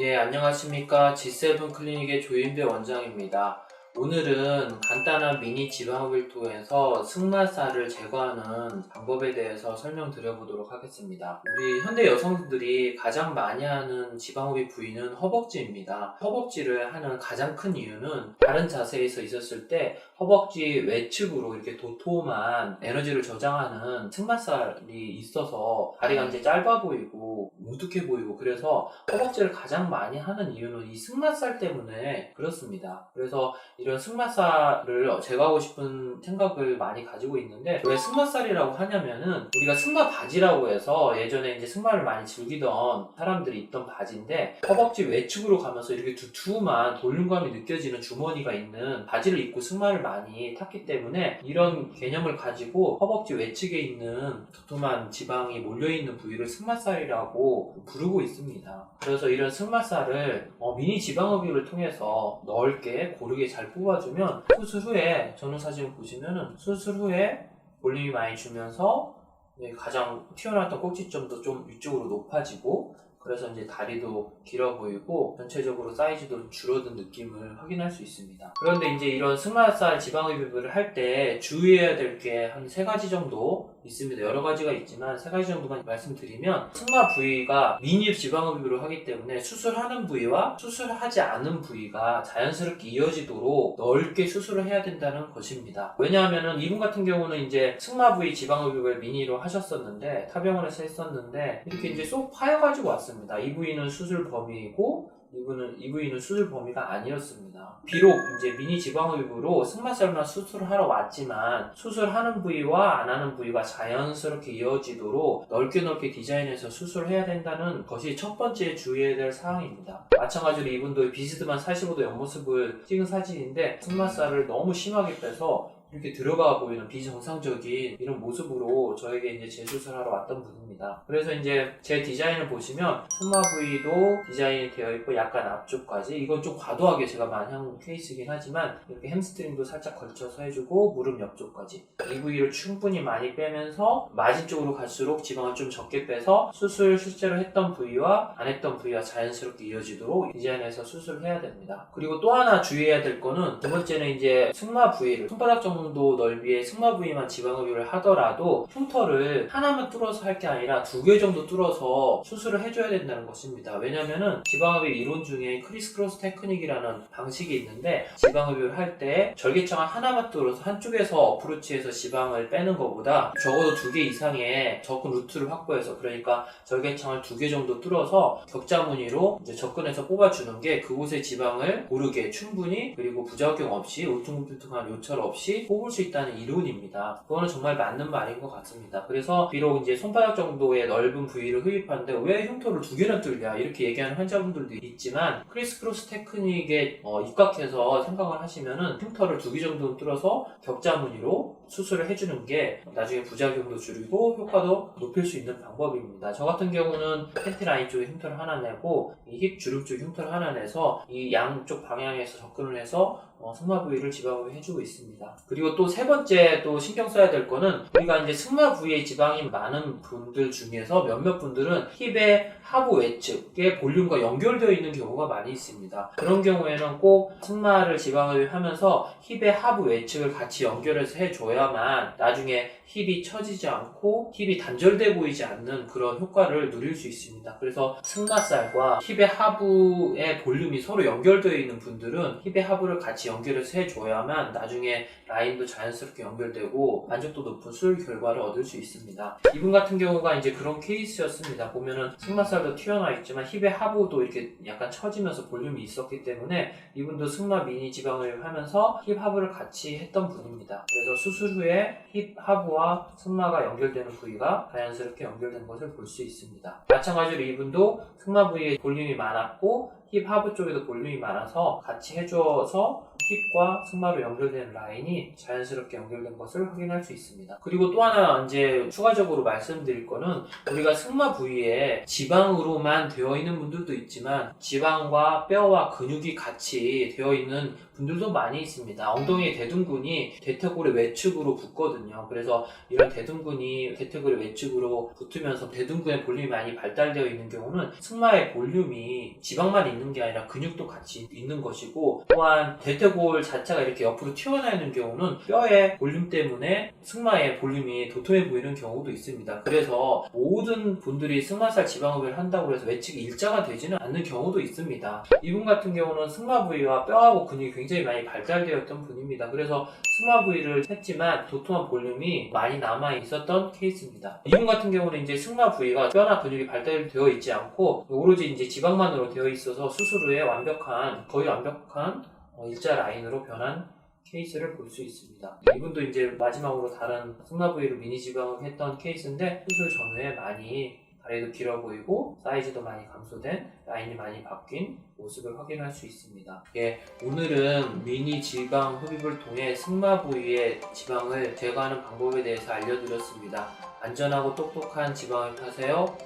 예, 안녕하십니까. G7 클리닉의 조인배 원장입니다. 오늘은 간단한 미니 지방흡입을 통해서 승마살을 제거하는 방법에 대해서 설명드려보도록 하겠습니다. 우리 현대 여성들이 가장 많이 하는 지방흡입 부위는 허벅지입니다. 허벅지를 하는 가장 큰 이유는 다른 자세에서 있었을 때 허벅지 외측으로 이렇게 도톰한 에너지를 저장하는 승마살이 있어서 다리가 이제 짧아 보이고 뭉툭해 보이고, 그래서 허벅지를 가장 많이 하는 이유는 이 승마살 때문에 그렇습니다. 그래서 이런 승마살을 제거하고 싶은 생각을 많이 가지고 있는데, 왜 승마살이라고 하냐면은 우리가 승마 바지라고 해서 예전에 이제 승마를 많이 즐기던 사람들이 입던 바지인데, 허벅지 외측으로 가면서 이렇게 두툼한 볼륨감이 느껴지는 주머니가 있는 바지를 입고 승마를 많이 탔기 때문에 이런 개념을 가지고 허벅지 외측에 있는 두툼한 지방이 몰려있는 부위를 승마살이라고 부르고 있습니다. 그래서 이런 승마살을 미니 지방흡입을 통해서 넓게 고르게 잘 뽑아주면, 수술 후에 전후사진을 보시면은 수술 후에 볼륨이 많이 주면서 가장 튀어나왔던 꼭지점도 좀 위쪽으로 높아지고, 그래서 이제 다리도 길어 보이고 전체적으로 사이즈도 줄어든 느낌을 확인할 수 있습니다. 그런데 이제 이런 승마살 지방흡입을 할 때 주의해야 될 게 한 3가지 정도 있습니다. 여러 가지가 있지만 3가지 정도만 말씀드리면, 승마 부위가 미니 지방흡입으로 하기 때문에 수술하는 부위와 수술하지 않은 부위가 자연스럽게 이어지도록 넓게 수술을 해야 된다는 것입니다. 왜냐하면 이분 같은 경우는 이제 승마 부위 지방흡입을 미니로 하셨었는데, 타병원에서 했었는데 이렇게 이제 쏙 파여가지고 왔습니다. 이 부위는 수술 범위이고 이 부위는 수술 범위가 아니었습니다. 비록 이제 미니 지방흡입으로 승마살만 수술하러 왔지만, 수술하는 부위와 안 하는 부위가 자연스럽게 이어지도록 넓게 디자인해서 수술해야 된다는 것이 첫 번째 주의해야 될 사항입니다. 마찬가지로 이분도 비스듬한 45도 옆모습을 찍은 사진인데, 승마살을 너무 심하게 빼서 이렇게 들어가 보이는 비정상적인 이런 모습으로 저에게 이제 재수술하러 왔던 분입니다. 그래서 이제 제 디자인을 보시면 승마 부위도 디자인이 되어 있고 약간 앞쪽까지, 이건 좀 과도하게 제가 많이 한 케이스이긴 하지만 이렇게 햄스트링도 살짝 걸쳐서 해주고 무릎 옆쪽까지 이 부위를 충분히 많이 빼면서 마진 쪽으로 갈수록 지방을 좀 적게 빼서 수술 실제로 했던 부위와 안 했던 부위가 자연스럽게 이어지도록 디자인해서 수술을 해야 됩니다. 그리고 또 하나 주의해야 될 거는, 두 번째는 이제 승마 부위를 손바닥 정도 넓이의 승마 부위만 지방흡입을 하더라도 흉터를 하나만 뚫어서 할 게 아니라 2개 정도 뚫어서 수술을 해줘야 된다는 것입니다. 왜냐면은 지방흡입 이론 중에 크리스 크로스 테크닉이라는 방식이 있는데, 지방흡입을 할 때 절개창을 하나만 뚫어서 한쪽에서 어프로치해서 지방을 빼는 것보다 적어도 2개 이상의 접근 루트를 확보해서, 그러니까 절개창을 2개 정도 뚫어서 격자 무늬로 이제 접근해서 뽑아주는 게 그곳의 지방을 고르게 충분히, 그리고 부작용 없이, 울퉁불퉁한 요철 없이 뽑을 수 있다는 이론입니다. 그거는 정말 맞는 말인 것 같습니다. 그래서 비록 이제 손바닥 정도의 넓은 부위를 흡입하는데 왜 흉터를 2개나 뚫냐 이렇게 얘기하는 환자분들도 있지만, 크리스 크로스 테크닉에 입각해서 생각을 하시면은 흉터를 2개 정도 뚫어서 격자 무늬로 수술을 해주는 게 나중에 부작용도 줄이고 효과도 높일 수 있는 방법입니다. 저 같은 경우는 팬티 라인 쪽에 흉터를 하나 내고 이 힙 주름 쪽에 흉터를 하나 내서 이 양쪽 방향에서 접근을 해서 승마 부위를 지방흡입 해주고 있습니다. 그리고 또 3번째 또 신경 써야 될 거는, 우리가 이제 승마 부위에 지방이 많은 분들 중에서 몇몇 분들은 힙의 하부 외측에 볼륨과 연결되어 있는 경우가 많이 있습니다. 그런 경우에는 꼭 승마를 지방흡입 하면서 힙의 하부 외측을 같이 연결해서 해줘야만 나중에 힙이 처지지 않고 힙이 단절돼 보이지 않는 그런 효과를 누릴 수 있습니다. 그래서 승마살과 힙의 하부의 볼륨이 서로 연결되어 있는 분들은 힙의 하부를 같이 연결해서 해줘야만 나중에 라인도 자연스럽게 연결되고 만족도 높은 수술 결과를 얻을 수 있습니다. 이분 같은 경우가 이제 그런 케이스였습니다. 보면은 승마살도 튀어나와 있지만 힙의 하부도 이렇게 약간 처지면서 볼륨이 있었기 때문에 이분도 승마 미니 지방을 하면서 힙 하부를 같이 했던 분입니다. 그래서 수술 후에 힙 하부와 승마가 연결되는 부위가 자연스럽게 연결된 것을 볼 수 있습니다. 마찬가지로 이분도 승마 부위에 볼륨이 많았고 힙 하부 쪽에도 볼륨이 많아서 같이 해줘서 힙과 승마로 연결된 라인이 자연스럽게 연결된 것을 확인할 수 있습니다. 그리고 또 하나 이제 추가적으로 말씀드릴 거는 우리가 승마 부위에 지방으로만 되어 있는 분들도 있지만 지방과 뼈와 근육이 같이 되어 있는 분들도 많이 있습니다. 엉덩이의 대둔근이 대퇴골의 외측으로 붙거든요. 그래서 이런 대둔근이 대퇴골의 외측으로 붙으면서 대둔근의 볼륨이 많이 발달되어 있는 경우는 승마의 볼륨이 지방만 있는 게 아니라 근육도 같이 있는 것이고, 또한 대퇴골 자체가 이렇게 옆으로 튀어나와 있는 경우는 뼈의 볼륨 때문에 승마의 볼륨이 도톰해 보이는 경우도 있습니다. 그래서 모든 분들이 승마살 지방흡입을 한다고 해서 외측이 일자가 되지는 않는 경우도 있습니다. 이분 같은 경우는 승마 부위와 뼈하고 근육이 굉장히 많이 발달되어 있던 분입니다. 그래서 승마 부위를 했지만 도톰한 볼륨이 많이 남아 있었던 케이스입니다. 이분 같은 경우는 이제 승마 부위가 뼈나 근육이 발달되어 있지 않고 오로지 이제 지방만으로 되어 있어서 수술 후에 거의 완벽한 일자 라인으로 변한 케이스를 볼 수 있습니다. 이분도 이제 마지막으로 다른 승마 부위로 미니 지방을 했던 케이스인데 수술 전후에 많이 다리도 길어 보이고 사이즈도 많이 감소된, 라인이 많이 바뀐 모습을 확인할 수 있습니다. 오늘은 미니 지방 흡입을 통해 승마 부위의 지방을 제거하는 방법에 대해서 알려드렸습니다. 안전하고 똑똑한 지방을 타세요.